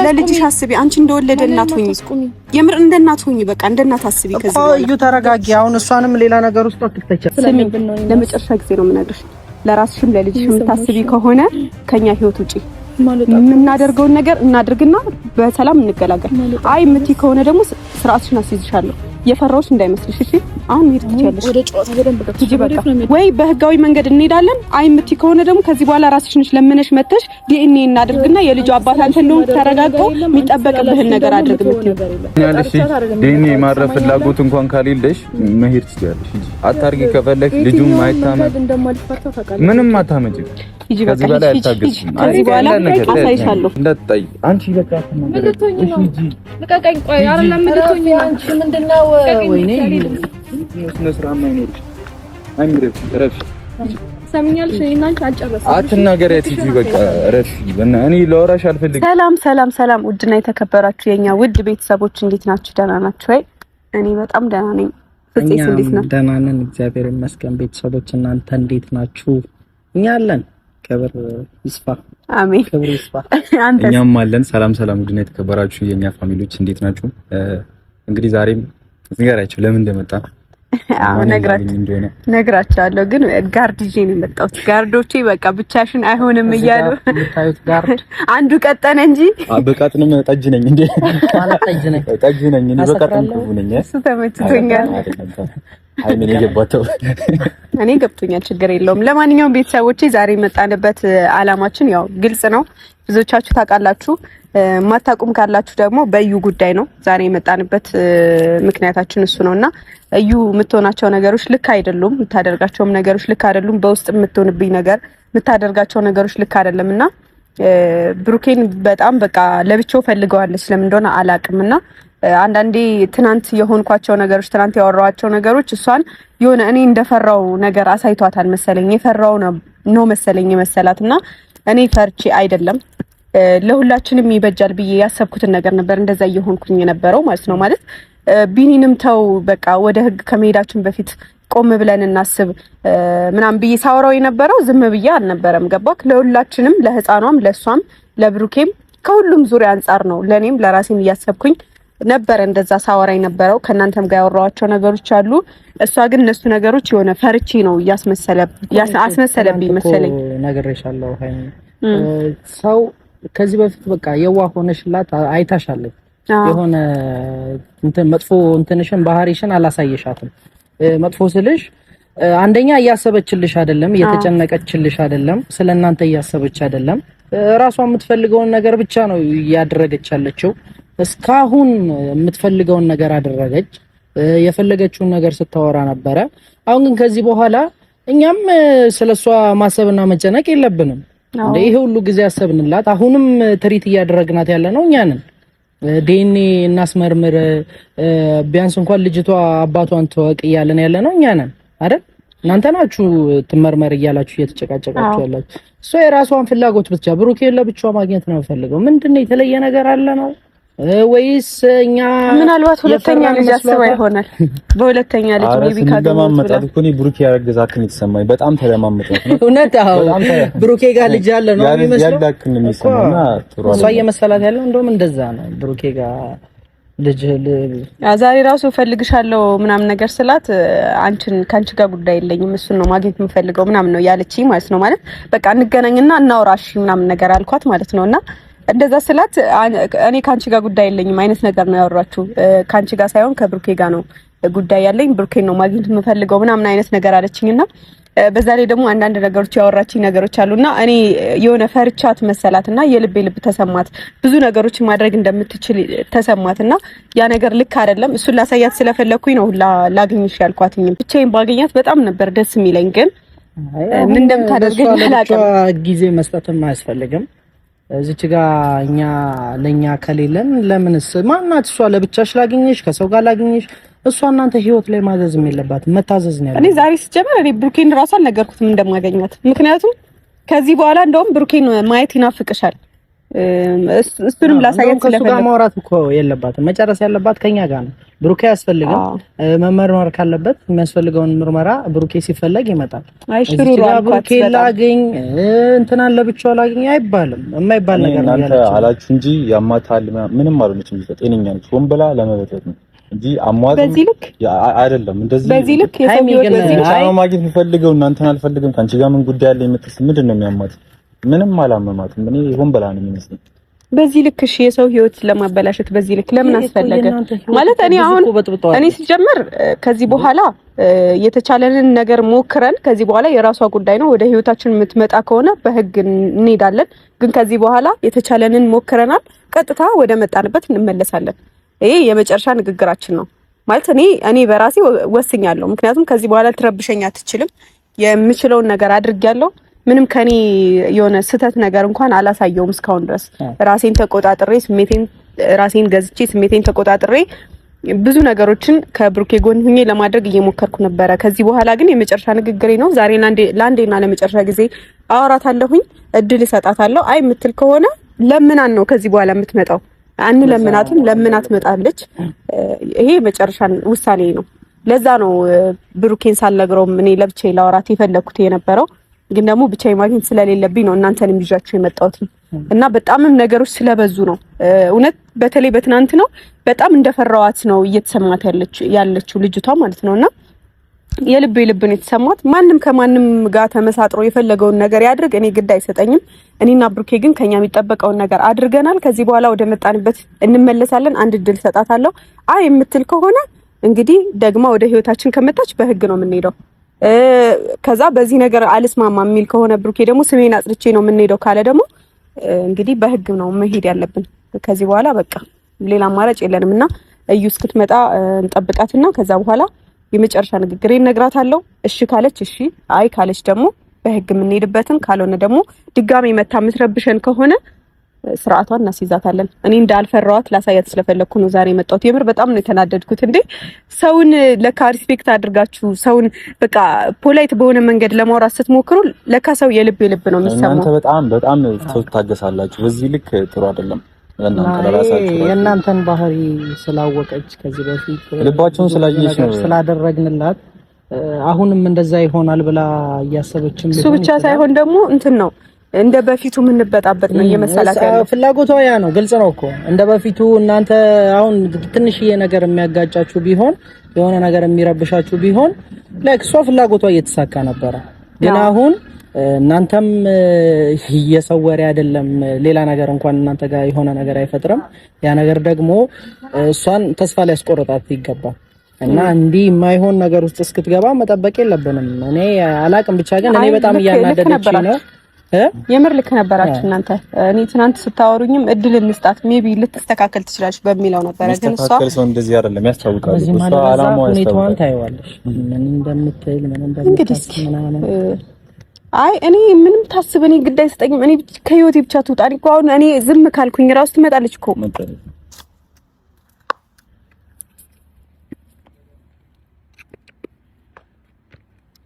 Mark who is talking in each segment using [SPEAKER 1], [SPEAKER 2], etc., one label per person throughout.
[SPEAKER 1] ለልጅሽ አስቢ። አንቺ እንደወለደ እናት ሆኚ የምር እንደ እናት ሆኚ በቃ እንደ እናት አስቢ። ከዚህ
[SPEAKER 2] እዩ ተረጋጊ። አሁን እሷንም ሌላ ነገር ውስጥ አትክተቻ።
[SPEAKER 1] ለመጨረሻ ጊዜ ነው የምነግርሽ። ለራስሽም ለልጅሽም የምታስቢ ከሆነ ከኛ ህይወት ውጪ የምናደርገውን ነገር እናድርግና በሰላም እንገላገል። አይ የምትይ ከሆነ ደግሞ ስርዓትሽን አስይዝሻለሁ። የፈራሁሽ እንዳይመስልሽ እሺ። አሁን ሄድ ትችያለሽ። ወደ ጨዋታ በደንብ ገብተሽ ወይ በህጋዊ መንገድ እንሄዳለን። አይ የምትይ ከሆነ ደግሞ ከዚህ በኋላ ራስሽን ለምነሽ መተሽ ዲኤንኤ እናድርግና የልጁ አባት አንተ እንደሆነ ተረጋግተው የሚጠበቅብህን ነገር አድርግ የምትይው
[SPEAKER 3] ዲኤንኤ ማድረግ ፍላጎት እንኳን ካሌለሽ መሄድ ትችያለሽ። አታርጊ ከፈለክ ልጁም አይታመን ምንም አታመጪ። ከዚህ በላይ አታገስም።
[SPEAKER 1] ከዚህ በኋላ አሳይሻለሁ።
[SPEAKER 3] እንዳትጣይ አንቺ በቃ
[SPEAKER 4] ልቀቀኝ። ቆይ አይደለም ምንድነው አንቺ ምንድነው? ወይኔ
[SPEAKER 3] ስነስርዓት ማይኖርሽ አይምረፍ ረፍ
[SPEAKER 4] ሰምኛለሽ። እናንቺ አልጨረሰም።
[SPEAKER 3] አትናገሪያት እንጂ በቃ ረፍ። እኔ ላወራሽ አልፈልግም።
[SPEAKER 1] ሰላም ውድና የተከበራችሁ የኛ ውድ ቤተሰቦች እንዴት ናችሁ? ደህና ናችሁ ወይ? እኔ በጣም ደህና ነኝ። ፍፄስ እንዴት ነው?
[SPEAKER 2] ደህና ነን እግዚአብሔር ይመስገን። ቤተሰቦች እናንተ እንዴት ናችሁ? እኛ አለን። ክብር ይስፋ።
[SPEAKER 1] አሜን።
[SPEAKER 2] ክብር ይስፋ።
[SPEAKER 3] እኛም አለን። ሰላም ውድና የተከበራችሁ የኛ ፋሚሊዎች እንዴት ናችሁ? እንግዲህ ዛሬም ንገራችሁ ለምን እንደመጣ
[SPEAKER 1] ነግራቸዋለሁ። ግን ጋርድ ይዤ ነው የመጣሁት። ጋርዶቼ በቃ ብቻሽን አይሆንም እያሉ
[SPEAKER 2] ታዩት ጋርድ አንዱ
[SPEAKER 1] ቀጠነ እንጂ
[SPEAKER 3] በቃጥንም ጠጅ ነኝ እንዴ
[SPEAKER 2] ማለት
[SPEAKER 3] ጠጅ ነኝ እንዴ በቃጥንም ክፉ ነኝ።
[SPEAKER 1] እሱ ተመችቶኛል።
[SPEAKER 3] አይ ምን ይገባታው
[SPEAKER 1] እኔ ገብቶኛል። ችግር የለውም። ለማንኛውም ቤተሰቦቼ ዛሬ የመጣንበት አላማችን ያው ግልጽ ነው። ብዙዎቻችሁ ታውቃላችሁ። ማታቁም ካላችሁ ደግሞ በእዩ ጉዳይ ነው ዛሬ የመጣንበት ምክንያታችን እሱ ነውና እዩ የምትሆናቸው ነገሮች ልክ አይደሉም። የምታደርጋቸውም ነገሮች ልክ አይደሉም። በውስጥ የምትሆንብኝ ነገር የምታደርጋቸው ነገሮች ልክ አይደለምና ብሩኬን በጣም በቃ ለብቻው ፈልገዋለች። ለምን እንደሆነ አላቅምና አንዳንዴ ትናንት የሆንኳቸው ነገሮች ትናንት ያወራኋቸው ነገሮች እሷን የሆነ እኔ እንደፈራው ነገር አሳይቷታል መሰለኝ። የፈራው ነው መሰለኝ መሰላትና እኔ ፈርቼ አይደለም ለሁላችንም ይበጃል ብዬ ያሰብኩትን ነገር ነበር እንደዛ እየሆንኩኝ የነበረው ማለት ነው። ማለት ቢኒንም ተው በቃ ወደ ህግ ከመሄዳችን በፊት ቆም ብለን እናስብ ምናምን ብዬ ሳወራው የነበረው ዝም ብዬ አልነበረም። ገባክ? ለሁላችንም ለህፃኗም፣ ለሷም፣ ለብሩኬም ከሁሉም ዙሪያ አንጻር ነው ለኔም ለራሴም እያሰብኩኝ ነበር እንደዛ ሳወራ የነበረው። ከናንተም ጋር ያወራኋቸው ነገሮች አሉ። እሷ ግን እነሱ ነገሮች የሆነ ፈርቼ ነው አስመሰለብኝ መሰለኝ።
[SPEAKER 2] ነገርሻለሁ ሃይ ሰው ከዚህ በፊት በቃ የዋህ ሆነሽላት አይታሻለች። የሆነ እንትን መጥፎ እንትንሽን ባህሪሽን አላሳየሻትም። መጥፎ ስልሽ አንደኛ እያሰበችልሽ አይደለም፣ እየተጨነቀችልሽ አይደለም፣ ስለናንተ እያሰበች አይደለም። ራሷ የምትፈልገውን ነገር ብቻ ነው ያደረገች ያለችው። እስካሁን የምትፈልገውን ነገር አደረገች። የፈለገችውን ነገር ስታወራ ነበረ። አሁን ግን ከዚህ በኋላ እኛም ስለሷ ማሰብና መጨነቅ የለብንም። ይሄ ሁሉ ጊዜ ያሰብንላት አሁንም ትሪት እያደረግናት ያለ ነው እኛ ነን። ዲኤንኤ እናስመርምር ቢያንስ እንኳን ልጅቷ አባቷን ተወቅ እያለን ያለ ነው እኛ ነን አይደል? እናንተ ናችሁ ትመርመር እያላችሁ እየተጨቃጨቃችሁ ያላችሁ። እሷ የራሷን ፍላጎት ብቻ ብሩኬን ለብቻዋ ማግኘት ነው ፈልገው። ምንድነው የተለየ ነገር አለ ነው ወይስ እኛ
[SPEAKER 1] ምናልባት ሁለተኛ ልጅ አስባ ይሆናል? በሁለተኛ ልጅ ቢካ
[SPEAKER 3] ተለማመጣት እኮ ነው ብሩኬ ያረጋዛት ነው የተሰማኝ። በጣም ተለማመጣት ነው
[SPEAKER 2] እውነት። አዎ ብሩኬ ጋር ልጅ አለ ነው የሚመስለው።
[SPEAKER 3] ያዳክም ነው የሚሰማውና ጥሩ
[SPEAKER 2] እሷ እየመሰላት ያለው እንደውም እንደዛ ነው። ብሩኬ ጋር ልጅ
[SPEAKER 1] ዛሬ ራሱ ፈልግሻለሁ ምናምን ነገር ስላት ካንቺ ጋር ጉዳይ የለኝም እሱን ነው ማግኘት የምፈልገው ምናምን ነው ያለችኝ ማለት ነው። ማለት በቃ እንገናኝና እናውራሽ ምናምን ነገር አልኳት ማለት ነውና እንደዛ ስላት እኔ ካንቺ ጋር ጉዳይ የለኝም አይነት ነገር ነው ያወራችሁ። ካንቺ ጋር ሳይሆን ከብሩኬ ጋር ነው ጉዳይ ያለኝ፣ ብሩኬን ነው ማግኘት የምፈልገው ምናምን አይነት ነገር አለችኝና በዛ ላይ ደግሞ አንዳንድ ነገሮች ያወራችኝ ነገሮች አሉና እኔ የሆነ ፈርቻት መሰላትና የልቤ ልብ ተሰማት። ብዙ ነገሮች ማድረግ እንደምትችል ተሰማትና ያ ነገር ልክ አይደለም። እሱን ላሳያት ስለፈለኩኝ ነው ላግኝሽ ያልኳትኝ። ብቻዬን ባገኛት በጣም ነበር ደስ የሚለኝ፣ ግን ምን እንደምታደርገኝ አላውቅም።
[SPEAKER 2] ጊዜ መስጠትም አያስፈልግም። እዚች ጋር እኛ ለኛ ከሌለን ለምንስ ማናት እሷ ለብቻሽ ላግኝሽ ከሰው ጋር ላግኝሽ? እሷ እናንተ ህይወት ላይ ማዘዝም የለባትም መታዘዝ ነው ያለው።
[SPEAKER 1] እኔ ዛሬ ሲጀመር እኔ ብሩኬን ራሱ አልነገርኩትም እንደማገኛት። ምክንያቱም ከዚህ በኋላ እንደውም ብሩኬን ማየት ይናፍቅሻል። እሱንም ላሳየት ስለፈለኩ
[SPEAKER 2] ከሱ ጋር ማውራት እኮ የለባትም። መጨረስ ያለባት ከኛ ጋር ነው። ብሩኬ ያስፈልጋል። መመርመር ካለበት የሚያስፈልገውን ምርመራ ብሩኬ ሲፈለግ ይመጣል። ብሩኬ ላገኝ እንትናን ለብቻው ላገኝ አይባልም። የማይባል ነገር ነው ያላችሁ አላችሁ እንጂ ያማታል ምንም አልሆነችም። ጤነኛ ነች። ሆን ብላ ለመበጠጥ ነው እንጂ አሟት በዚህ ልክ አይደለም። እንደዚህ በዚህ ልክ የሰው ህይወት በዚህ ልክ ማግኘት የሚፈልገው እናንተን አልፈልግም ካንቺ ጋር ምን ጉዳይ አለ የምትስ ምንድን ነው የሚያማት? ምንም አላመማትም። እኔ ሆን ብላ ነው የሚመስለኝ በዚህ ልክ እሺ፣ የሰው ህይወት ለማበላሸት በዚህ ልክ ለምን አስፈለገ? ማለት እኔ ሲጀምር ከዚህ በኋላ የተቻለንን ነገር ሞክረን ከዚህ በኋላ የራሷ ጉዳይ ነው። ወደ ህይወታችን የምትመጣ ከሆነ በህግ እንሄዳለን። ግን ከዚህ በኋላ የተቻለንን ሞክረናል። ቀጥታ ወደ መጣንበት እንመለሳለን። ይሄ የመጨረሻ ንግግራችን ነው ማለት እኔ በራሴ ወስኛለሁ። ምክንያቱም ከዚህ በኋላ ልትረብሸኝ አትችልም። የምችለውን ነገር አድርጌያለሁ። ምንም ከኔ የሆነ ስህተት ነገር እንኳን አላሳየውም እስካሁን ድረስ ራሴን ተቆጣጥሬ ራሴን ገዝቼ ስሜቴን ተቆጣጥሬ ብዙ ነገሮችን ከብሩኬ ጎን ሆኜ ለማድረግ እየሞከርኩ ነበረ። ከዚህ በኋላ ግን የመጨረሻ ንግግሬ ነው። ዛሬ ለአንዴና ለመጨረሻ ጊዜ አወራታለሁኝ፣ እድል እሰጣታለሁ። አይ የምትል ከሆነ ለምናን ነው ከዚህ በኋላ የምትመጣው? ለምናትም ለምና ትመጣለች። ይሄ የመጨረሻ ውሳኔ ነው። ለዛ ነው ብሩኬን ሳልነግረውም እኔ ለብቻዬ ላወራት የፈለኩት የነበረው። ግን ደግሞ ብቻዬን ማግኘት ስለሌለብኝ ነው እናንተንም ይዣችሁ የመጣሁት እና በጣምም ነገሮች ስለበዙ ነው እውነት። በተለይ በትናንት ነው በጣም እንደፈራዋት ነው እየተሰማት ያለችው ልጅቷ ማለት ነውና የልብ ነው የተሰማት። ማንም ከማንም ጋር ተመሳጥሮ የፈለገውን ነገር ያድርግ፣ እኔ ግድ አይሰጠኝም። እኔና ብሩኬ ግን ከኛ የሚጠበቀውን ነገር አድርገናል። ከዚህ በኋላ ወደ መጣንበት እንመለሳለን። አንድ እድል ሰጣታለሁ። አይ የምትል ከሆነ እንግዲህ ደግማ ወደ ህይወታችን ከመጣች በህግ ነው የምንሄደው። ከዛ በዚህ ነገር አልስማማ የሚል ከሆነ ብሩኬ ደግሞ ስሜን አጽድቼ ነው የምንሄደው ካለ ደግሞ እንግዲህ በህግ ነው መሄድ ያለብን። ከዚህ በኋላ በቃ ሌላ አማራጭ የለንምና እዩ እስክትመጣ እንጠብቃትና ከዛ በኋላ የመጨረሻ ንግግሬ እነግራታለሁ። እሺ ካለች እሺ፣ አይ ካለች ደግሞ በህግ የምንሄድበትን፣ ካልሆነ ደግሞ ድጋሜ መታ የምትረብሸን ከሆነ ስርዓቷን እናስይዛታለን። እኔ እንዳልፈራዋት ላሳያት ስለፈለኩ ነው ዛሬ የመጣሁት። የምር በጣም ነው የተናደድኩት። እንዴ ሰውን ለካ ሪስፔክት አድርጋችሁ ሰውን በቃ ፖላይት በሆነ መንገድ ለማውራት ስትሞክሩ ለካ ሰው የልብ ነው የሚሰማው። እናንተ በጣም ሰው ታገሳላችሁ። በዚህ ልክ ጥሩ አይደለም። የእናንተን ባህሪ ስላወቀች ከዚህ በፊት ልባቸውን ስላየች ነው ስላደረግንላት አሁንም እንደዛ ይሆናል ብላ እያሰበችም እሱ ብቻ ሳይሆን ደግሞ እንትን ነው እንደ በፊቱ የምንበጣበጥ ነው እየመሰላት ያለው። ፍላጎቷ ያ ነው፣ ግልጽ ነው እኮ እንደ በፊቱ። እናንተ አሁን ትንሽዬ ነገር የሚያጋጫችሁ ቢሆን የሆነ ነገር የሚረብሻችሁ ቢሆን እሷ ፍላጎቷ እየተሳካ ነበረ። ግን አሁን እናንተም የሰው ወሬ አይደለም ሌላ ነገር እንኳን እናንተ ጋር የሆነ ነገር አይፈጥርም። ያ ነገር ደግሞ እሷን ተስፋ ሊያስቆርጣት ይገባል። እና እንዲህ የማይሆን ነገር ውስጥ እስክትገባ መጠበቅ የለብንም። እኔ አላቅም ብቻ ግን እኔ በጣም እያናደደች ነው። የምር ልክ ነበራችሁ እናንተ። እኔ ትናንት ስታወሩኝም እድል እንስጣት ሜቢ ልትስተካከል ትችላለች በሚለው ነበር። ግን እሷ ሰው እንደዚህ አይደለም ያስታውቃል። እሷ አላማው ያስታውቃል። ታይዋለሽ ምን እንደምትል ምን እንደምታስብ ምናምን። አይ እኔ ምንም ታስብ እኔ ግድ አይሰጠኝም። እኔ ከህይወቴ ብቻ ትውጣ። እኮ አሁን እኔ ዝም ካልኩኝ ራሱ ትመጣለች እኮ።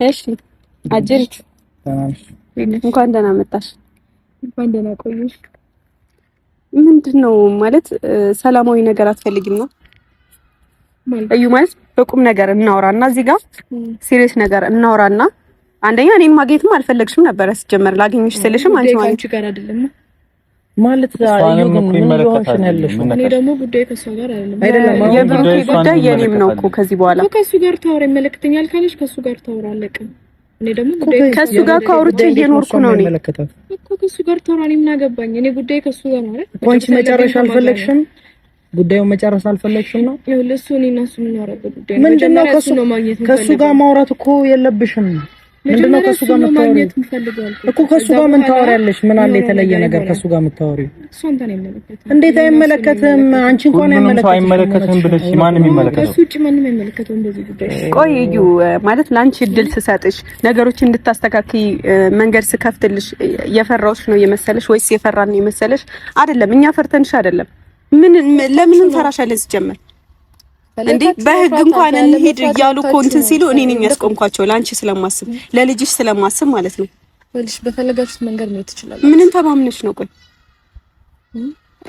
[SPEAKER 2] እሺ አጀልት እንኳን ደህና መጣሽ። እንኳን ደህና ቆየሽ። ምንድነው ማለት ሰላማዊ ነገር አትፈልጊም ነው? እዩ ማለት በቁም ነገር እናወራና እዚህ ጋር ሲሪየስ ነገር እናወራና አንደኛ እኔን ማግኘትም አልፈለግሽም ነበር ሲጀመር ላገኝሽ ስልሽም አንቺ ማለት ጋር አይደለም ማለት እዩ ግን ምን ይሆንሽ ያለሽ? እኔ ደግሞ ጉዳይ ከሱ ጋር አይደለም የብሩኬ ጉዳይ የኔም ነው እኮ ከዚህ በኋላ ከሱ ጋር ታወራ ይመለከተኛል ካለሽ ከሱ ጋር ታወራለቅ። እኔ ደግሞ ጉዳይ ከሱ ጋር ካወሩት እየኖርኩ ነው እኔ እኮ ከሱ ጋር ታወራ እኔ ምን አገባኝ? እኔ ጉዳይ ከሱ ጋር ማለት አንቺ መጨረሻ አልፈለግሽም ጉዳዩን መጨረስ አልፈለግሽም ነው ይኸው ለሱ እኔና እሱ የምናወራበት ጉዳይ ምንድነው? ከሱ ጋር ማውራት እኮ የለብሽም። ምንድነው ከሱ ጋር ማውራት እኮ ከሱ ጋር ምን ታወሪያለሽ? ምን አለ የተለየ ነገር ከሱ ጋር የምታወሪው? እሱ አንተን አይመለከትም። እንዴት አይመለከትም? አንቺ እንኳን አይመለከትም ብለሽ ማንም ይመለከተው? እሱ ውጪ ማንም አይመለከተው እንደዚህ ጉዳይ። ቆይ እዩ ማለት ላንቺ እድል ስሰጥሽ ነገሮችን እንድታስተካኪ መንገድ ስከፍትልሽ የፈራውሽ ነው የመሰለሽ ወይስ የፈራን ነው የመሰለሽ? አይደለም እኛ ፈርተንሽ አይደለም። ለምን እንፈራሻለን ሲጀመር እንዴ? በህግ እንኳን እንሂድ እያሉ እኮ እንትን ሲሉ እኔ ነኝ ያስቆምኳቸው ላንቺ ስለማስብ ለልጅሽ ስለማስብ ማለት ነው። ወልሽ በፈለጋችሁት መንገድ ነው ትችላል። ምን ተማምነሽ ነው? ቆይ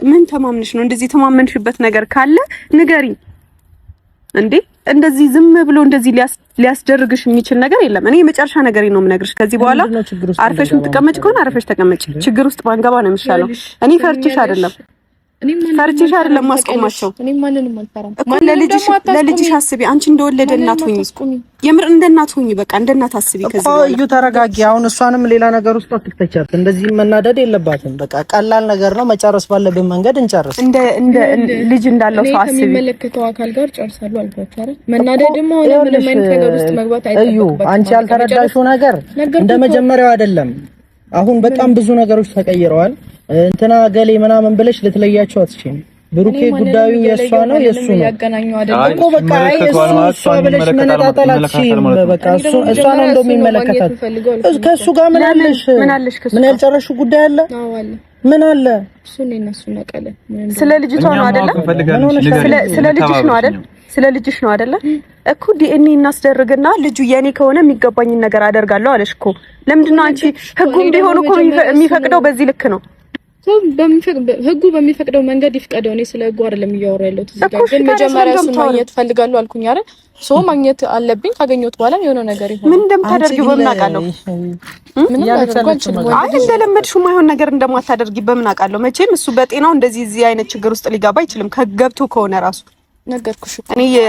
[SPEAKER 2] ምን ተማምነሽ ነው? እንደዚህ ተማመንሽበት ነገር ካለ ንገሪኝ።
[SPEAKER 1] እንዴ እንደዚህ ዝም ብሎ እንደዚህ ሊያስደርግሽ የሚችል ነገር የለም። እኔ የመጨረሻ ነገር ነው የምነግርሽ። ከዚህ በኋላ አርፈሽ የምትቀመጭ ከሆነ አርፈሽ ተቀመጭ። ችግር ውስጥ ባንገባ ነው የሚሻለው። እኔ ፈርቼሽ አይደለም ፈርቼሽ አይደለም ማስቆማቸው።
[SPEAKER 4] እኔ ማንንም አልፈራም
[SPEAKER 1] እኮ ለልጅሽ አስቢ። አንቺ እንደወለደ እናት ሁኚ፣ የምር እንደ እናት ሁኚ። በቃ እንደ እናት አስቢ። ከዚህ
[SPEAKER 2] በኋላ እዩ ተረጋጊ። አሁን እሷንም ሌላ ነገር ውስጥ አትተቻት። እንደዚህ መናደድ የለባትም። በቃ ቀላል ነገር ነው። መጨረስ ባለብን መንገድ እንጨርስ።
[SPEAKER 1] እንደ ልጅ እንዳለው ሰው አስቢ።
[SPEAKER 4] የሚመለከተው አካል ጋር ጨርሳለሁ አልኳችሁ አይደል? መናደድም ሆነ ምንም አይነት ነገር ውስጥ መግባት አይጠበቅም።
[SPEAKER 2] እዩ አንቺ ያልተረዳሽው ነገር እንደ መጀመሪያው አይደለም። አሁን በጣም ብዙ ነገሮች ተቀይረዋል። እንትና ገሌ ምናምን ብለሽ ልትለያቸው አትችይም። ብሩኬ ጉዳዩ የሷ ነው የሱ ነው እኮ በቃ እሷ ብለሽ መነጣጠል አትችይም። በቃ እሷ ነው እንደሚመለከታት ከሱ ጋር ምን አለሽ? ምን ያልጨረሽው ጉዳይ አለ? ምን አለ?
[SPEAKER 4] እሱን እነሱ ነቀለ
[SPEAKER 1] ስለ ልጅቷ ነው አይደለ? ስለ ልጅሽ ነው አይደል? ስለ ልጅሽ ነው አይደለ? እኮ ዲኤንኤ እናስደርግና ልጁ የኔ ከሆነ የሚገባኝን ነገር አደርጋለሁ አለሽ እኮ። ለምንድነው አንቺ ህጉም ቢሆን እኮ የሚፈቅደው በዚህ ልክ ነው።
[SPEAKER 4] ህጉ በሚፈቅደው መንገድ ይፍቀደው። እኔ ስለ ህጉ አይደለም እያወራ ያለሁት እዚህ ጋር። ግን መጀመሪያ እሱን ማግኘት ፈልጋለሁ አልኩኝ አይደል? ሶ ማግኘት አለብኝ። ካገኘሁት በኋላ የሆነ ነገር ይሆናል።
[SPEAKER 1] ምን እንደምታደርጊው በምን አውቃለሁ? ምን እንደለመድሽው ማይሆን ነገር እንደማታደርጊ በምን አውቃለሁ? መቼም እሱ በጤናው እንደዚህ እዚህ አይነት ችግር ውስጥ ሊገባ አይችልም። ከገብቶ ከሆነ ራሱ
[SPEAKER 4] ነገርኩሽ።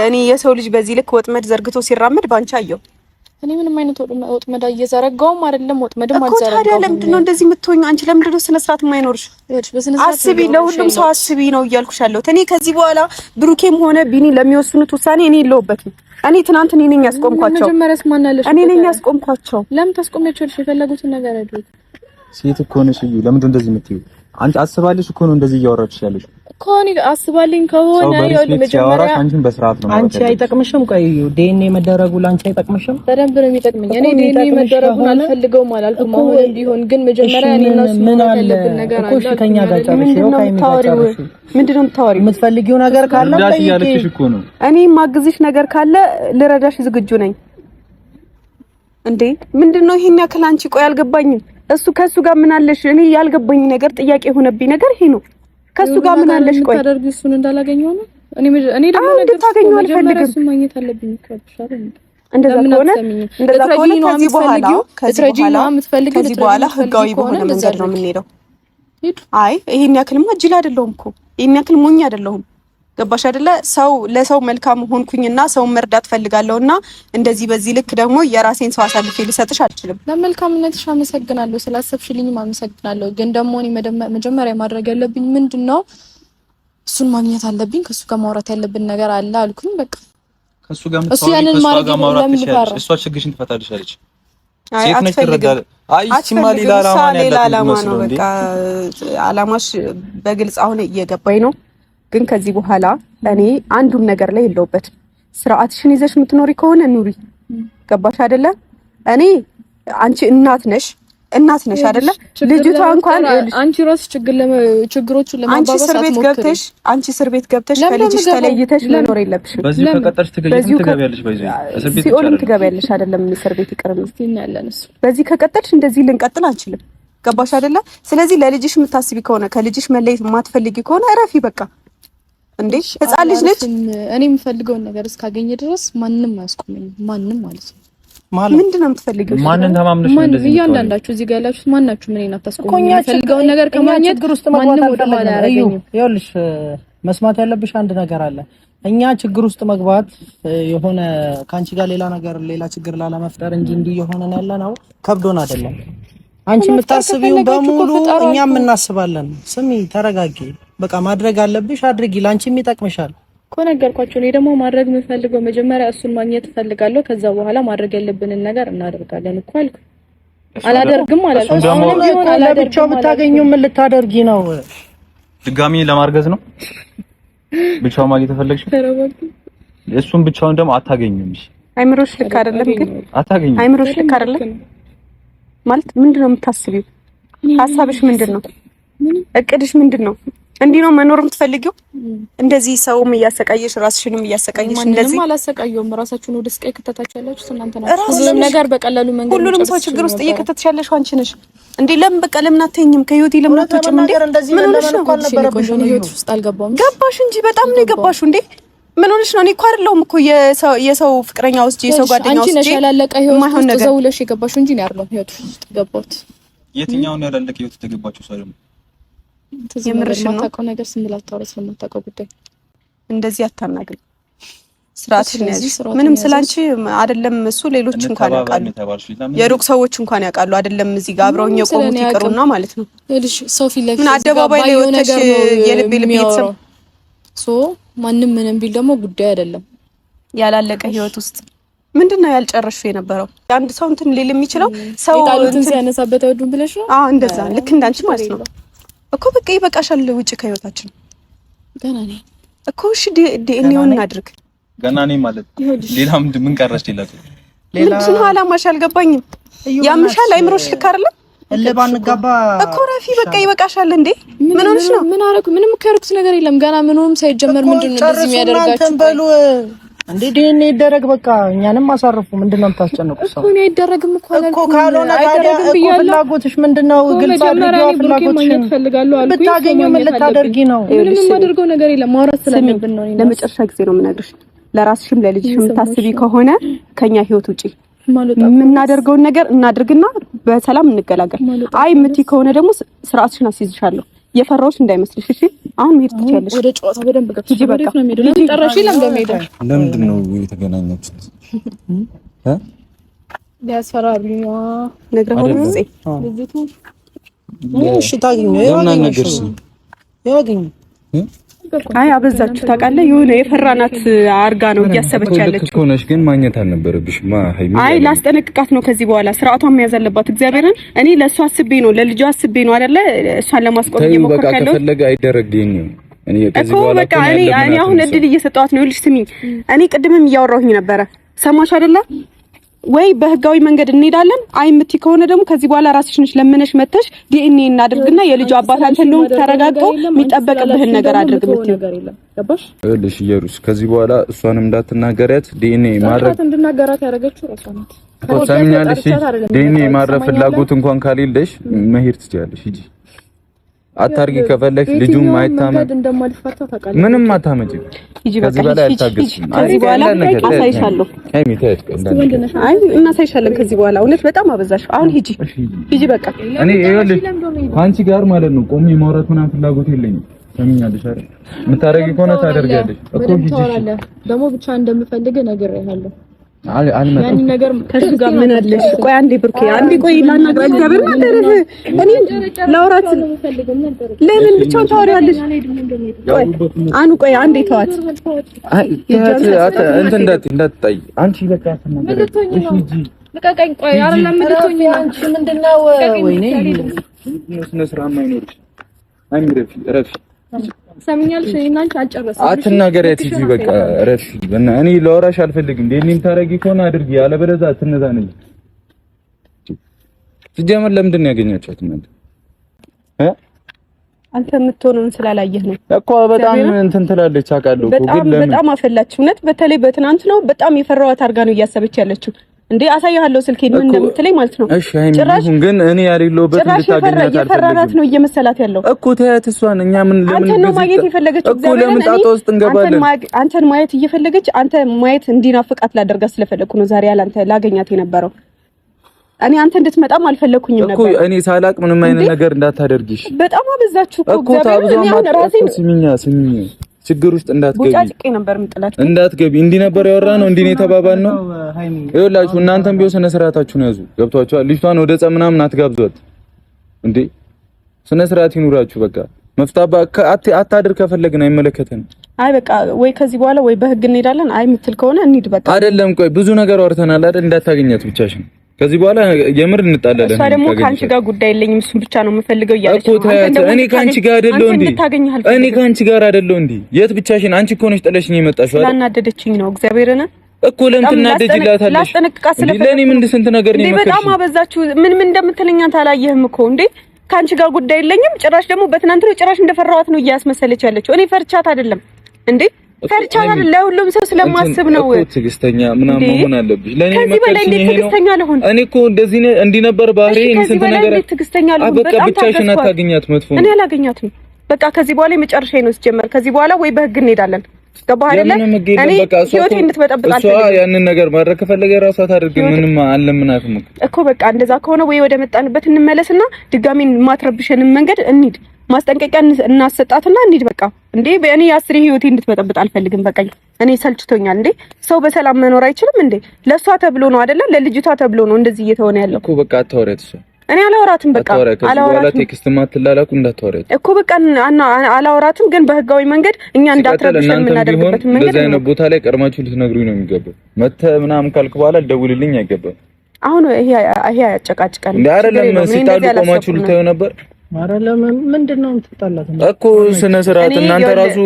[SPEAKER 1] እኔ የሰው ልጅ በዚህ ልክ ወጥመድ ዘርግቶ ሲራመድ ባንቺ አየሁ።
[SPEAKER 4] እኔ ምንም አይነት ወጥመድ እየዘረጋውም አይደለም፣ ወጥመድም አልዘረጋውም።
[SPEAKER 1] ታዲያ ለምንድን ነው እንደዚህ የምትሆኚው? አንቺ ለምንድን ነው ስነ ስርዓት የማይኖርሽ? አስቢ፣ ለሁሉም ሰው አስቢ ነው እያልኩሽ ያለሁት። እኔ ከዚህ በኋላ ብሩኬም ሆነ ቢኒ ለሚወስኑት ውሳኔ እኔ የለሁበትም። እኔ ትናንት እኔ ነኝ ያስቆምኳቸው። እኔ ነኝ ያስቆምኳቸው።
[SPEAKER 4] ለምን ታስቆሚያቸው? የፈለጉትን ነገር አይደለም።
[SPEAKER 3] ሴት እኮ ነሽ እዩ። ለምንድን ነው እንደዚህ የምትይው? አንቺ አስባለሽ እኮ ነው እንደዚህ እያወራችሽ ያለሽ
[SPEAKER 4] ኮኒ አስባልኝ ከሆነ ያው መጀመሪያ
[SPEAKER 3] አንቺን በስርዓት ነው።
[SPEAKER 2] አንቺ አይጠቅምሽም። ቆይ ዲኤንኤ መደረጉ ላንቺ አይጠቅምሽም?
[SPEAKER 4] በደንብ ነው የሚጠቅመኝ። እኔ ዲኤንኤ መደረጉን አልፈልገውም አላልኩም። አሁን ቢሆን ግን መጀመሪያ እኔና እሱ ምን ያለብን ነገር አለ።
[SPEAKER 2] እኮ ከኛ ጋር ጨርሽ። ነው
[SPEAKER 1] ምንድነው የምታወሪው?
[SPEAKER 2] የምትፈልጊው ነገር ካለ
[SPEAKER 3] ዳሽ ያለችሽ እኮ ነው።
[SPEAKER 1] እኔ ማግዝሽ ነገር ካለ ልረዳሽ ዝግጁ ነኝ። እንዴ ምንድነው ይሄን ያክል? አንቺ ቆይ አልገባኝም። እሱ ከሱ ጋር ምን አለሽ? እኔ ያልገባኝ ነገር ጥያቄ የሆነብኝ ነገር ይሄ ነው። ከሱ ጋር ምን አለሽ? ቆይ
[SPEAKER 4] ታደርጊ እሱን እንዳላገኘው ነው። እኔ ደግሞ ነገር
[SPEAKER 1] ታገኘው አልፈልግም።
[SPEAKER 4] እሱን ማግኘት አለብኝ ከብሻለ
[SPEAKER 1] እንደዛ ከሆነ ከዚህ በኋላ ህጋዊ በሆነ መንገድ ነው የምንሄደው። አይ ይሄን ያክልማ እጅል አይደለሁም እኮ ይሄን ያክል ሞኝ አይደለሁም። ገባሽ አይደለ? ሰው ለሰው መልካም ሆንኩኝና ሰው መርዳት ፈልጋለሁና እንደዚህ በዚህ ልክ ደግሞ የራሴን ሰው አሳልፌ ልሰጥሽ አልችልም።
[SPEAKER 4] ለመልካምነትሽ አመሰግናለሁ፣ ስላሰብሽልኝም አመሰግናለሁ። ግን ደግሞ እኔ መጀመሪያ ማድረግ ያለብኝ ምንድነው? እሱን ማግኘት አለብኝ። ከሱ ጋር ማውራት ያለብን ነገር አለ አልኩኝ። በቃ
[SPEAKER 3] ከሱ ጋር ማውራት ትችያለሽ። እሷ ችግርሽን ትፈታልሻለች። ሴት ነች ትረዳለች። አይ ሲማ ሌላ ዓላማ ነው። በቃ ዓላማሽ በግልጽ አሁን እየገባኝ ነው። ግን ከዚህ በኋላ እኔ አንዱም ነገር ላይ የለውበትም። ስርዓትሽን ይዘሽ የምትኖሪ ከሆነ ኑሪ። ገባሽ አይደለ? እኔ አንቺ እናት ነሽ አይደለ? ልጅቷ እንኳን
[SPEAKER 4] አንቺ ራስ ችግሮቹን ለማባባስ አትሞክሪ።
[SPEAKER 1] አንቺ እስር ቤት ገብተሽ ከልጅሽ ተለይተሽ መኖር የለብሽም።
[SPEAKER 3] በዚህ ከቀጠልሽ ትገቢያለሽ።
[SPEAKER 1] ሲኦልም ትገቢያለሽ አይደለም? እስር ቤት ይቅርም በዚህ ከቀጠልሽ እንደዚህ ልንቀጥል አንችልም። ገባሽ አይደለ? ስለዚህ ለልጅሽ የምታስቢ ከሆነ ከልጅሽ መለየት የማትፈልጊ ከሆነ እረፊ በቃ። እንዴ ህፃን ልጅ ነች።
[SPEAKER 4] እኔ የምፈልገውን ነገር እስካገኘ ድረስ ማንንም አያስቆመኝም። ማንንም ማለት ነው።
[SPEAKER 1] ምንድነው የምትፈልጊው?
[SPEAKER 3] ማንን ተማምነሽ ነው እንደዚህ?
[SPEAKER 4] እያንዳንዳችሁ እዚህ ጋር ያላችሁት ማናችሁም እኔን አታስቆመኝ። የምፈልገውን ነገር ከማግኘት ማንንም ወደ ኋላ አያደርገኝም።
[SPEAKER 2] ይኸውልሽ መስማት ያለብሽ አንድ ነገር አለ። እኛ ችግር ውስጥ መግባት የሆነ ካንቺ ጋር ሌላ ችግር ላለመፍጠር እንጂ እንዲህ የሆነን ያለ ነው ከብዶን አይደለም። አንቺ የምታስቢው በሙሉ እኛም እናስባለን። ስሚ ተረጋጊ። በቃ ማድረግ አለብሽ አድርጊ። ላንቺም ይጠቅምሻል
[SPEAKER 4] እኮ ነገርኳችሁ። እኔ ደግሞ ማድረግ የምፈልገው መጀመሪያ እሱን ማግኘት እፈልጋለሁ። ከዛ በኋላ ማድረግ ያለብንን ነገር እናደርጋለን እኮ አልኩ። አላደርግም አላልኩም። አሁንም ቢሆን
[SPEAKER 2] አላደርግም። ብታገኙ ምን ልታደርጊ ነው?
[SPEAKER 3] ድጋሚ ለማርገዝ ነው ብቻው ማግኘት ተፈልግሽ? እሱን ብቻውን ደግሞ አታገኙም። እሺ
[SPEAKER 1] አይምሮሽ ልክ አይደለም። ግን
[SPEAKER 3] አታገኙም።
[SPEAKER 1] አይምሮሽ ልክ አይደለም ማለት ምንድነው የምታስቢው? ሐሳብሽ ምንድነው? እቅድሽ ምንድነው? እንዲህ ነው መኖር የምትፈልጊው? እንደዚህ ሰውም እያሰቃየሽ ራስሽንም እያሰቃየሽ እንደዚህ
[SPEAKER 4] አላሰቃየውም። ራሳችሁን ወደ ስቃይ ከተታቻላችሁ እናንተ ናችሁ። ሁሉም ነገር በቀላሉ መንገድ
[SPEAKER 1] ሁሉንም ሰው ችግር ውስጥ እየከተትሽ ያለሽ አንቺ ነሽ እንዴ? ለምን በቃ ለምን አትተኝም? ከህይወቴ ለምን አትወጪም እንዴ? ምን ሆነሽ ነው?
[SPEAKER 4] ህይወት ውስጥ አልገባም።
[SPEAKER 1] ገባሽ እንጂ በጣም ነው የገባሽው እንዴ? ምን ሆነሽ ነው? እኔ እኮ አይደለሁም እኮ የሰው ፍቅረኛ ውስጥ የሰው ጓደኛ ውስጥ
[SPEAKER 4] አንቺ ነሽ ያላለቀ ህይወት ውስጥ ዘውለሽ የገባሽው እንጂ ነው አይደለም ህይወት ውስጥ ገባሁት። የትኛው
[SPEAKER 3] ነው ያላለቀ ህይወት ተገባችሁ? ሰው ደግሞ
[SPEAKER 1] የምርሽ ነው
[SPEAKER 4] የማታውቀው ነገር ስንላት ታውረስ የማታውቀው ጉዳይ
[SPEAKER 1] እንደዚህ አታናግሪ። ስራችን ያዝ ምንም ስላንቺ አይደለም እሱ ሌሎች እንኳን ያውቃሉ፣ የሩቅ ሰዎች እንኳን ያውቃሉ። አይደለም እዚህ ጋር አብረውኝ የቆሙት ይቀሩና ማለት ነው።
[SPEAKER 4] እልሽ ሰው ፊት ለፊት
[SPEAKER 1] ምን አደባባይ ላይ ወጥተሽ የልብ ይተሰብ
[SPEAKER 4] ማንም ምንም ቢል ደግሞ ጉዳይ አይደለም።
[SPEAKER 1] ያላለቀ ህይወት ውስጥ ምንድነው ያልጨረሽው የነበረው? አንድ ሰው እንትን ሊል የሚችለው ሰው
[SPEAKER 4] እንትን ሲያነሳበት አይወዱም ብለሽ ነው?
[SPEAKER 1] አዎ እንደዛ ልክ እንዳንቺ ማለት ነው እኮ። በቃ ይበቃሻል፣ ውጪ ከህይወታችን
[SPEAKER 4] ገና ነኝ
[SPEAKER 1] እኮ። እሺ ዲኤንኤውን እናድርግ።
[SPEAKER 3] ገና ነኝ ማለት ሌላ ምን ቀረሽ?
[SPEAKER 1] ሌላ ምንድነው አላማሽ? አልገባኝም። ያምሻል አይምሮሽ ልክ አይደለም።
[SPEAKER 2] ለባን ገባ
[SPEAKER 1] እኮ ረፊ በቃ ይበቃሻል እንዴ። ምን ሆነሽ ነው?
[SPEAKER 4] ምን አረኩ? ምንም ከያርኩት ነገር የለም። ገና ምንም ሳይጀመር ምንድነው እንደዚህ የሚያደርጋችሁ?
[SPEAKER 2] በሉ እንዴ ዲኤንኤ ይደረግ በቃ። እኛንም አሳርፉ። ምንድነው የምታስጨንቁት? ሰው
[SPEAKER 4] እኮ ነው አይደረግም
[SPEAKER 2] እኮ ካልሆነ ታዲያ እኮ ፍላጎትሽ ምንድነው? ግልጽ አድርጊው። ፍላጎትሽን ብታገኙ ምን ልታደርጊ ነው?
[SPEAKER 4] ምንም የማደርገው ነገር የለም። ማውራት ስለነበን ነው።
[SPEAKER 1] ለመጨረሻ ጊዜ ነው የምነግርሽ። ለራስሽም ለልጅሽም ታስቢ ከሆነ ከኛ ህይወት ውጪ የምናደርገውን ነገር እናድርግና በሰላም እንገላገል። አይ የምትይ ከሆነ ደግሞ ስርዓትሽን አስይዝሻለሁ። የፈራሁሽ እንዳይመስልሽ እሺ። አሁን መሄድ ትችያለሽ።
[SPEAKER 4] ወደ ጨዋታ በደንብ ገብተሽ ወደ ነው የሚሄደው። ለምን ጠራሽ?
[SPEAKER 3] ለምንድን ነው የተገናኛችሁት?
[SPEAKER 4] ሊያስፈራሩኝ
[SPEAKER 1] ነግረው ነው እዚህ
[SPEAKER 4] ልጅቱ
[SPEAKER 2] እሺ ታገኘው ያገኘው
[SPEAKER 1] አይ አበዛችሁ ታውቃለህ። የሆነ የፈራናት አርጋ ነው እያሰበች ያለችው።
[SPEAKER 3] ልክ ሆነሽ ግን ማግኘት አልነበረብሽም።
[SPEAKER 1] አይ ላስጠነቅቃት ነው ከዚህ በኋላ ስርዓቷን መያዝ አለባት። እግዚአብሔርን እኔ ለሷ አስቤ ነው ለልጇ አስቤ ነው አይደለ እሷን ለማስቆም እየሞከርኩ ያለው።
[SPEAKER 3] ከፈለገ አይደረግኝ እኔ ከዚህ በኋላ
[SPEAKER 1] በቃ እኔ አሁን እድል እየሰጠኋት ነው። ልጅ ስሚኝ፣ እኔ ቅድምም እያወራሁኝ ነበረ ሰማሽ አይደለ ወይ? በህጋዊ መንገድ እንሄዳለን። አይ የምትይ ከሆነ ደግሞ ከዚህ በኋላ ራስሽንሽ ለምነሽ መተሽ ዲኤንኤ እናድርግና የልጇ አባት አንተ ነው ተረጋግጦ የሚጠበቅብህን ነገር አድርግ የምትይው ገባሽ?
[SPEAKER 3] እልሽ ኢየሩስ ከዚህ በኋላ እሷንም እንዳትናገሪያት ዲኤንኤ ማድረግ
[SPEAKER 4] እንድናገራት ያደረገችው ራሷ ናት።
[SPEAKER 3] ሰምኛለሽ። ዲኤንኤ ማድረግ ፍላጎት እንኳን ካሌለሽ መሄድ ትችያለሽ። ሂጂ አታርጊ። ከፈለግሽ ልጁም አይታመን ምንም አታመጪ። ከዚህ በላይ አልታገስም።
[SPEAKER 1] ከዚህ በኋላ አሳይሻለሁ። አይ እናሳይሻለን ከዚህ በኋላ። እውነት በጣም አበዛሽ። አሁን ሂጂ በቃ።
[SPEAKER 3] እኔ ይኸውልሽ አንቺ ጋር ማለት ነው ቆሜ ማውራት ምናምን ፍላጎት የለኝም። ሰምኛለሽ አይደል? የምታረጊ ከሆነ ታደርጊያለሽ እኮ። ሂጂ
[SPEAKER 4] ደግሞ ብቻ እንደምፈልግ ነግሬሃለሁ።
[SPEAKER 3] አልመጣም
[SPEAKER 4] ነገር
[SPEAKER 1] ከሱ ጋር ምን አለሽ? ቆይ አንዴ ብርኬ አንዴ ቆይ ላናግረው። እግዚአብሔር ማደረፍ እኔ ላውራት ለምን ብቻውን ታወሪያለሽ? አኑ ቆይ አንዴ ተዋት።
[SPEAKER 3] እንትን እንዳትጣይ አንቺ በቃ ተናገረ። እሺ ሂጂ
[SPEAKER 4] ልቀቀኝ። ቆይ አይደለም ምንድነው አንቺ ምንድነው?
[SPEAKER 2] ወይኔ
[SPEAKER 3] ስነ ስርዓት ማይኖርሽ አይምረፊ ረፊ
[SPEAKER 4] ሰምኛለሽ። እኔ አንቺ አልጨረስንም።
[SPEAKER 3] አትናገሪያት ሂጂ በቃ ረፊ። እኔ ላወራሽ አልፈልግም። ዲኤንኤም ታረጊ ከሆነ አድርጊ፣ ያለበለዚያ አትነዛነኝ። ሲጀመር ለምንድን ነው ያገኛችኋት እናንተ?
[SPEAKER 1] አንተ የምትሆነውን ስላላየህ ነው
[SPEAKER 3] እኮ። በጣም እንትን ትላለች አውቃለሁ እኮ፣ ግን ለምን
[SPEAKER 1] በጣም አፈላች። እውነት በተለይ በትናንት ነው በጣም የፈራኋት አድርጋ ነው እያሰበች ያለችው። እንዴ አሳያለሁ ስልኬን ምን እንደምትለኝ ማለት ነው።
[SPEAKER 3] እሺ አይሚሁን ግን እኔ ያሌለውበት እንድታገኛት
[SPEAKER 1] የፈራራት ነው እየመሰላት ያለው
[SPEAKER 3] እኮ። ተያት እሷን እኛ ምን ለምን
[SPEAKER 1] አንተ ነው ማየት የፈለገችው
[SPEAKER 3] እኮ። ለምን ጣጣ ውስጥ እንገባለን?
[SPEAKER 1] አንተን ማየት እየፈለገች አንተ ማየት እንዲናፍቃት ላደርጋት ስለፈለኩ ነው ዛሬ ያላንተ ላገኛት የነበረው። እኔ አንተ እንድትመጣም አልፈለኩኝም ነበር
[SPEAKER 3] እኮ። እኔ ሳላቅ ምንም አይነት ነገር እንዳታደርጊሽ።
[SPEAKER 1] በጣም አበዛችሁ እኮ እግዚአብሔር። እኔ አሁን ራሴን
[SPEAKER 3] ስሚኝ ችግር ውስጥ እንዳትገቢ
[SPEAKER 1] ቡጫጭቄ ነበር የምጥላት።
[SPEAKER 3] እንዳትገቢ እንዲህ ነበር ያወራነው፣ እንዲህ ነው የተባባልነው። ይኸውላችሁ እናንተም ቢሆን ስነ ስርዓታችሁን ያዙ። ገብቷችኋል? ልጅቷን ወደ ጸብ ምናምን አትጋብዟት እንዴ። ስነ ስርዓት ይኑራችሁ። በቃ መፍታባ አታድር ከፈለግን አይመለከተንም።
[SPEAKER 1] አይ በቃ ወይ ከዚህ በኋላ ወይ በህግ እንሄዳለን። አይ የምትል ከሆነ እንሂድ በቃ።
[SPEAKER 3] አይደለም ቆይ ብዙ ነገር አውርተናል አይደል? እንዳታገኛት ብቻሽን። ከዚህ በኋላ የምር እንጣላለን።
[SPEAKER 1] እሷ ደግሞ ካንቺ ጋር ጉዳይ የለኝም እሱን ብቻ ነው የምፈልገው እያለች
[SPEAKER 3] ነው። እኔ ካንቺ ጋር አይደለሁ እንዴ? እኔ ካንቺ ጋር አይደለሁ እንዴ? የት ብቻሽን? አንቺ እኮ ነሽ ጥለሽኝ የመጣሽው አይደል?
[SPEAKER 1] ስላናደደችኝ ነው እግዚአብሔርን
[SPEAKER 3] እኮ። ለምን ትናደጂላታለሽ?
[SPEAKER 1] ላስጠነቅቃት ስለፈለኩ
[SPEAKER 3] ለኔ ምን ስንት ነገር ነው የመከርሽ?
[SPEAKER 1] በጣም አበዛችሁ። ምን እንደምትለኝ አንተ አላየህም እኮ እንዴ? ካንቺ ጋር ጉዳይ የለኝም ጭራሽ ደግሞ በትናንት ነው ጭራሽ እንደፈራኋት ነው እያስመሰለች ያለችው። እኔ ፈርቻት አይደለም እንዴ? ፈርቻት አይደለም። ለሁሉም ሰው ስለማስብ ነው።
[SPEAKER 3] ትዕግስተኛ ምናምን መሆን አለብሽ። ለኔ
[SPEAKER 1] መከርሽ ይሄ ነው።
[SPEAKER 3] እኔ እኮ እንደዚህ እንዲህ ነበር ባህሪ። እኔ ስንት ነገር
[SPEAKER 1] ትዕግስተኛ ልሁን።
[SPEAKER 3] በቃ ብቻሽን አታገኛት። መጥፎ ነው።
[SPEAKER 1] እኔ አላገኛትም። በቃ ከዚህ በኋላ የመጨረሻዬ ነው ሲጀመር። ከዚህ በኋላ ወይ በህግ እንሄዳለን ገባህ አይደለ? እኔ ህይወቴ እንድትበጠብጥ አልፈልግም።
[SPEAKER 3] እሷ ያንን ነገር ማድረግ ከፈለገ ራሷ ታድርግ። ምንም አልለምናትም እኮ
[SPEAKER 1] በቃ እንደዛ ከሆነ ወይ ወደ መጣንበት እንመለስና ድጋሚ ማትረብሸንም መንገድ እንሂድ። ማስጠንቀቂያ እናሰጣትና እንሂድ። በቃ እንዴ በእኔ አስሬ ህይወቴ እንድትበጠብጥ አልፈልግም። በቃ እኔ ሰልችቶኛል። እንዴ ሰው በሰላም መኖር አይችልም እንዴ? ለሷ ተብሎ ነው አይደለ? ለልጅቷ ተብሎ ነው እንደዚህ እየተሆነ ያለው
[SPEAKER 3] እኮ። በቃ አታወሪያት እሷ።
[SPEAKER 1] እኔ አላወራትም። በቃ
[SPEAKER 3] አላወራትም። ቴክስት ማትላላኩ እንዳታወሪያት
[SPEAKER 1] እኮ በቃ አላወራትም። ግን በህጋዊ መንገድ እኛ እንዳትረብሽ የምናደርግበት መንገድ
[SPEAKER 3] እንደዚህ አይነት ቦታ ላይ ቀድማችሁ ልትነግሩኝ ነው የሚገባው። መተህ ምናምን ካልክ በኋላ ደውልልኝ አይገባም።
[SPEAKER 1] አሁን ይሄ ያጨቃጭቃል
[SPEAKER 3] እንዴ? አይደለም ሲጣሉ ቆማችሁ ልታዩ ነበር።
[SPEAKER 2] ማረለም ምንድነው እንትጣላት
[SPEAKER 3] እኮ ስነ ስርዓት። እናንተ ራሱ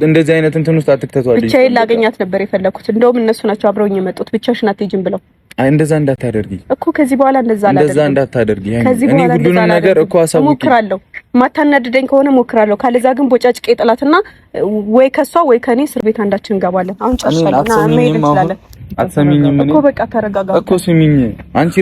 [SPEAKER 3] እንደዚህ አይነት እንትን ውስጥ አትክተቷል።
[SPEAKER 1] ብቻዬን ላገኛት ነበር የፈለኩት። እንደውም እነሱ ናቸው አብረውኝ የመጡት። ብቻሽን አትሄጂም ብለው
[SPEAKER 3] አይ እንደዛ እንዳታደርጊ
[SPEAKER 1] እኮ ከዚህ በኋላ እንደዛ
[SPEAKER 3] እንዳታደርጊ። እኔ ሁሉንም ነገር እኮ አሳውቂ
[SPEAKER 1] ሞክራለሁ። ማታናድደኝ ከሆነ ሞክራለሁ። ካለዛ ግን ቦጫጭቄ ጥላትና ወይ ከሷ ወይ ከኔ እስር ቤት አንዳችን እንገባለን። አሁን ጨርሻለሁ እና መሄድ እንችላለን።
[SPEAKER 3] አትሰሚኝም?
[SPEAKER 1] እኮ በቃ ተረጋጋ
[SPEAKER 3] እኮ ስሚኝ። አንቺ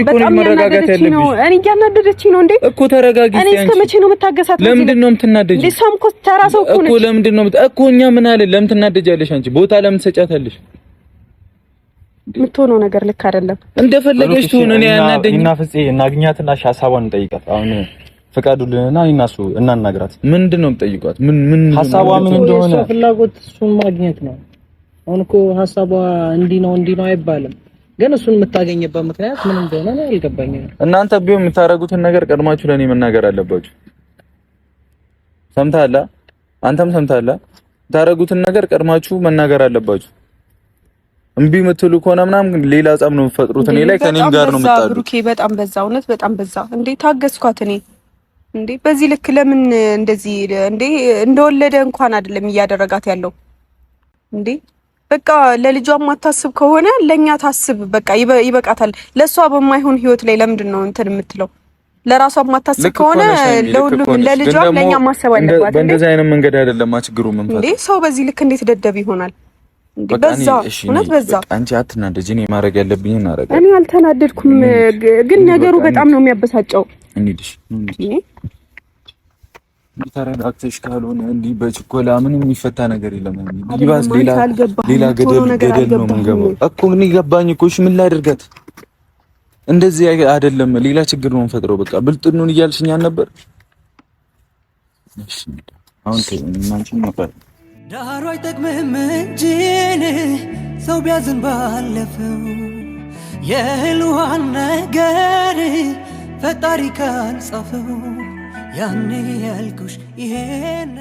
[SPEAKER 3] እኮ ነው መረጋጋት ያለብሽ።
[SPEAKER 1] እኔ እያናደደችኝ ነው እንዴ?
[SPEAKER 3] እኮ ተረጋጊ።
[SPEAKER 1] እኔ እስከ መቼ ነው የምታገሳት?
[SPEAKER 3] ለምንድን ነው የምትናደጂው?
[SPEAKER 1] እሷም እኮ ተራ ሰው እኮ ነች
[SPEAKER 3] እኮ። ለምንድን ነው እኮ እኛ ምን አለ? ለምን ትናደጃለሽ? አንቺ ቦታ ለምን ትሰጫታለሽ?
[SPEAKER 1] የምትሆነው ነገር ልክ አይደለም።
[SPEAKER 3] እንደፈለገሽ ትሆን። እኔ ያናደኝ
[SPEAKER 5] እና ፍፄ እናግኛትና ሀሳቧን እንጠይቃት። አሁን ፍቃዱልንና ይናሱ እናናግራት።
[SPEAKER 3] ምንድን ነው የምጠይቋት? ምን
[SPEAKER 5] ሀሳቧ ምን እንደሆነ
[SPEAKER 2] ፍላጎት እሱን ማግኘት ነው። አሁን እኮ ሀሳቧ እንዲህ ነው አይባልም። ግን እሱን የምታገኝበት ምክንያት ምን እንደሆነ ነው አልገባኝም።
[SPEAKER 3] እናንተ ቢሆን የምታረጉትን ነገር ቀድማችሁ ለኔ መናገር አለባችሁ። ሰምታላ? አንተም ሰምታላ? የምታረጉትን ነገር ቀድማችሁ መናገር አለባችሁ። እምቢ የምትሉ ከሆነ ምናምን ሌላ ጸብ ነው የምትፈጥሩት። እኔ ላይ ከኔም ጋር ነው የምታሉት።
[SPEAKER 1] ብሩኬ በጣም በዛ፣ እውነት በጣም በዛ። እንዴ ታገስኳት እኔ። እንዴ በዚህ ልክ ለምን እንደዚህ? እንዴ እንደወለደ እንኳን አይደለም እያደረጋት ያለው። እንዴ በቃ ለልጇ ማታስብ ከሆነ ለኛ ታስብ። በቃ ይበቃታል። ለሷ በማይሆን ህይወት ላይ ለምንድን ነው እንትን የምትለው? ለራሷ ማታስብ ከሆነ ለሁሉም ለልጇ ለኛ ማሰብ አለባት።
[SPEAKER 3] በእንደዚህ አይነት መንገድ አይደለም ችግሩ። ምን
[SPEAKER 1] እንዴ ሰው በዚህ ልክ እንዴት ደደብ ይሆናል? በዛ እውነት በዛ።
[SPEAKER 3] አንቺ አትናደጂ። እኔ ማድረግ ያለብኝ እናረጋ።
[SPEAKER 1] እኔ አልተናደድኩም፣ ግን ነገሩ በጣም ነው የሚያበሳጨው።
[SPEAKER 3] እንዴሽ ተረጋግተሽ ካልሆነ እንዲህ በችኮላ ምንም የሚፈታ ነገር የለም። ይባስ ሌላ ገደል ነው የምንገባው እኮ። ምን ይገባኝ እኮ። እሺ ምን ላድርጋት? እንደዚህ አይደለም ሌላ ችግር ነው የምንፈጥረው። በቃ ብልጥኑን እያልሽኝ ነበር። እሺ አሁን ማንቺም ነበር
[SPEAKER 6] ዳሩ አይጠቅምህም እንጂን ሰው ቢያዝን ባለፈው የህልዋን ነገር ፈጣሪ ካልጻፈው ያኔ ያልኩሽ ይሄን